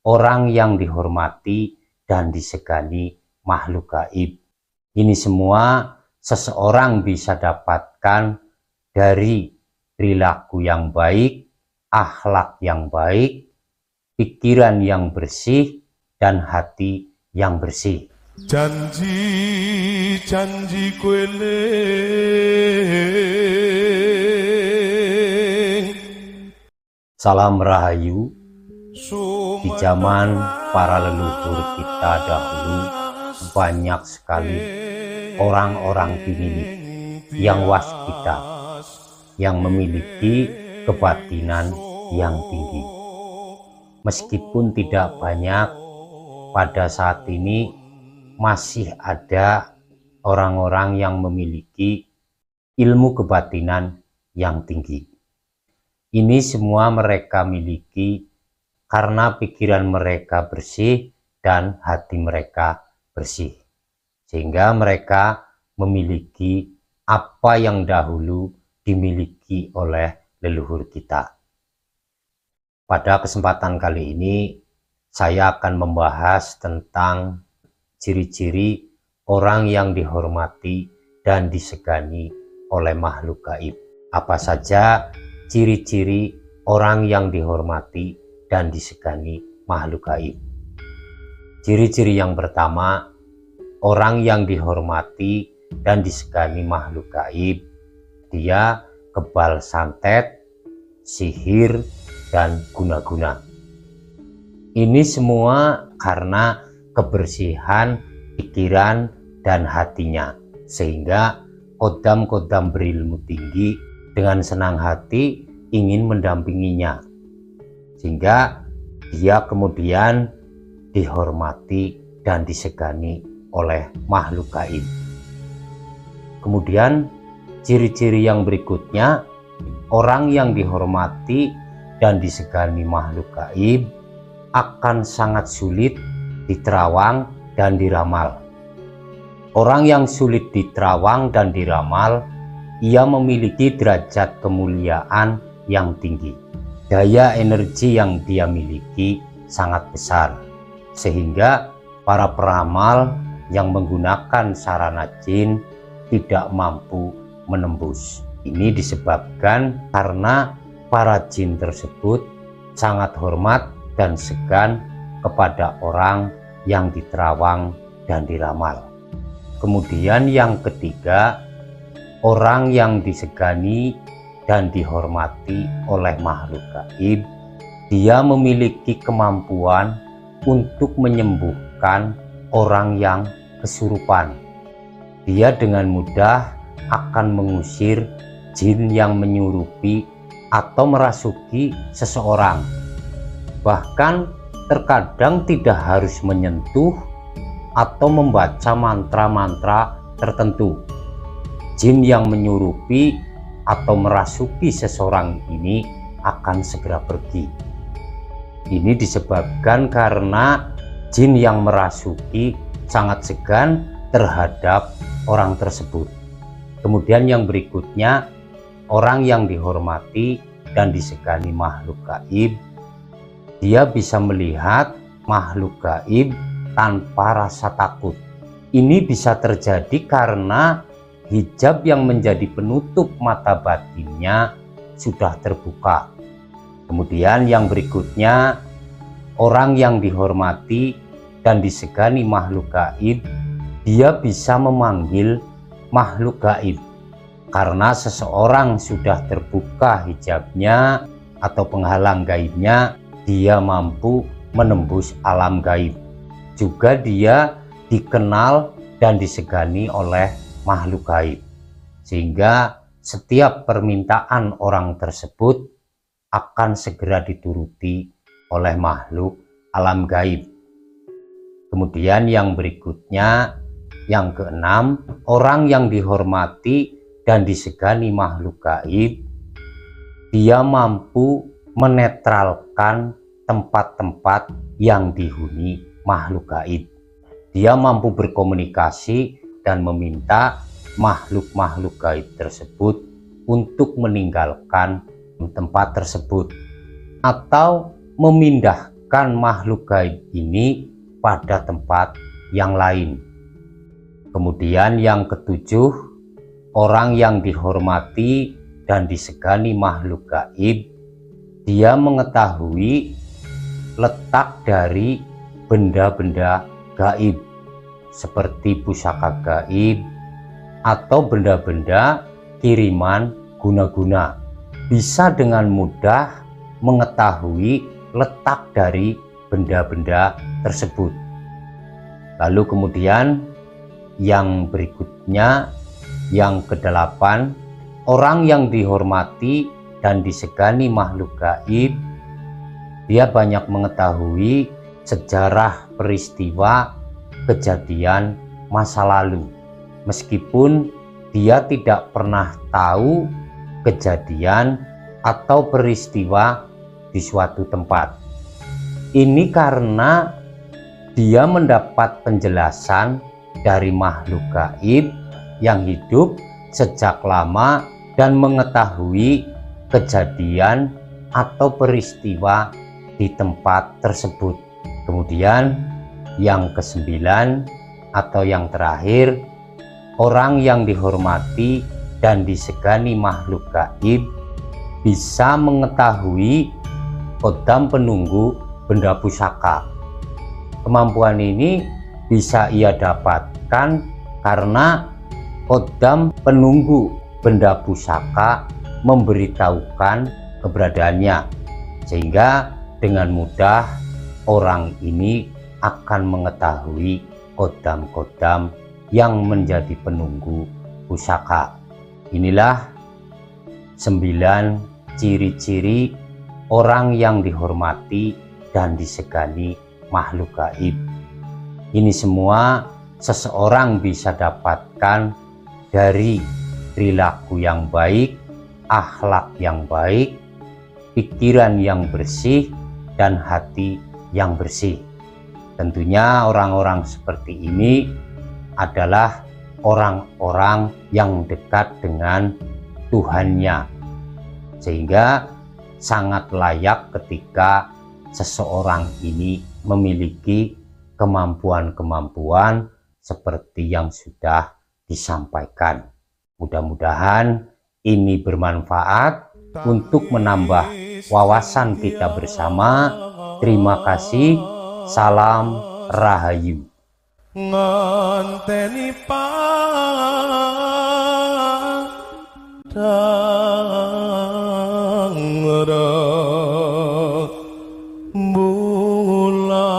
orang yang dihormati dan disegani makhluk gaib. Ini semua seseorang bisa dapatkan dari perilaku yang baik, akhlak yang baik, pikiran yang bersih, dan hati yang bersih. Janji kuele Salam Rahayu. Di zaman para leluhur kita dahulu, banyak sekali orang-orang dimiliki yang waskita, yang memiliki kebatinan yang tinggi. Meskipun tidak banyak, pada saat ini masih ada orang-orang yang memiliki ilmu kebatinan yang tinggi. Ini semua mereka miliki karena pikiran mereka bersih dan hati mereka bersih, sehingga mereka memiliki apa yang dahulu dimiliki oleh leluhur kita. Pada kesempatan kali ini saya akan membahas tentang ciri-ciri orang yang dihormati dan disegani oleh makhluk gaib. Apa saja ciri-ciri orang yang dihormati dan disegani makhluk gaib? Ciri-ciri yang pertama, orang yang dihormati dan disegani makhluk gaib, dia kebal santet, sihir, dan guna-guna. Ini semua karena kebersihan pikiran dan hatinya, sehingga kodam-kodam berilmu tinggi dengan senang hati ingin mendampinginya, sehingga dia kemudian dihormati dan disegani oleh makhluk gaib. Kemudian ciri-ciri yang berikutnya, orang yang dihormati dan disegani makhluk gaib akan sangat sulit diterawang dan diramal. Orang yang sulit diterawang dan diramal, ia memiliki derajat kemuliaan yang tinggi. Daya energi yang dia miliki sangat besar, sehingga para peramal yang menggunakan sarana jin tidak mampu menembus. Ini disebabkan karena para jin tersebut sangat hormat dan segan kepada orang yang diterawang dan diramal. Kemudian yang ketiga, orang yang disegani dan dihormati oleh makhluk gaib, dia memiliki kemampuan untuk menyembuhkan orang yang kesurupan. Dia dengan mudah akan mengusir jin yang menyurupi atau merasuki seseorang. Bahkan terkadang tidak harus menyentuh atau membaca mantra-mantra tertentu. Jin yang menyurupi atau merasuki seseorang ini akan segera pergi. Ini disebabkan karena jin yang merasuki sangat segan terhadap orang tersebut. Kemudian yang berikutnya, orang yang dihormati dan disegani makhluk gaib, dia bisa melihat makhluk gaib tanpa rasa takut. Ini bisa terjadi karena hijab yang menjadi penutup mata batinnya sudah terbuka. Kemudian yang berikutnya, orang yang dihormati dan disegani makhluk gaib, dia bisa memanggil makhluk gaib. Karena seseorang sudah terbuka hijabnya atau penghalang gaibnya, dia mampu menembus alam gaib. Juga dia dikenal dan disegani oleh makhluk gaib, sehingga setiap permintaan orang tersebut akan segera dituruti oleh makhluk alam gaib. Kemudian yang berikutnya, yang keenam, orang yang dihormati dan disegani makhluk gaib, dia mampu menetralkan tempat-tempat yang dihuni makhluk gaib. Dia mampu berkomunikasi dan meminta makhluk-makhluk gaib tersebut untuk meninggalkan tempat tersebut atau memindahkan menempatkan makhluk gaib ini pada tempat yang lain. Kemudian yang ketujuh, orang yang dihormati dan disegani makhluk gaib, dia mengetahui letak dari benda-benda gaib seperti pusaka gaib atau benda-benda kiriman guna-guna. Bisa dengan mudah mengetahui letak dari benda-benda tersebut. Lalu kemudian yang berikutnya, yang kedelapan, orang yang dihormati dan disegani makhluk gaib, dia banyak mengetahui sejarah peristiwa kejadian masa lalu, meskipun dia tidak pernah tahu kejadian atau peristiwa di suatu tempat. Ini karena dia mendapat penjelasan dari makhluk gaib yang hidup sejak lama dan mengetahui kejadian atau peristiwa di tempat tersebut. Kemudian yang kesembilan atau yang terakhir, orang yang dihormati dan disegani makhluk gaib bisa mengetahui kodam penunggu benda pusaka. Kemampuan ini bisa ia dapatkan karena kodam penunggu benda pusaka memberitahukan keberadaannya, sehingga dengan mudah orang ini akan mengetahui kodam-kodam yang menjadi penunggu pusaka. Inilah 9 ciri-ciri orang yang dihormati dan disegani makhluk gaib. Ini semua seseorang bisa dapatkan dari perilaku yang baik, akhlak yang baik, pikiran yang bersih, dan hati yang bersih. Tentunya orang-orang seperti ini adalah orang-orang yang dekat dengan Tuhannya, sehingga sangat layak ketika seseorang ini memiliki kemampuan-kemampuan seperti yang sudah disampaikan. Mudah-mudahan ini bermanfaat untuk menambah wawasan kita bersama. Terima kasih. Salam Rahayu. nganteni padang bulan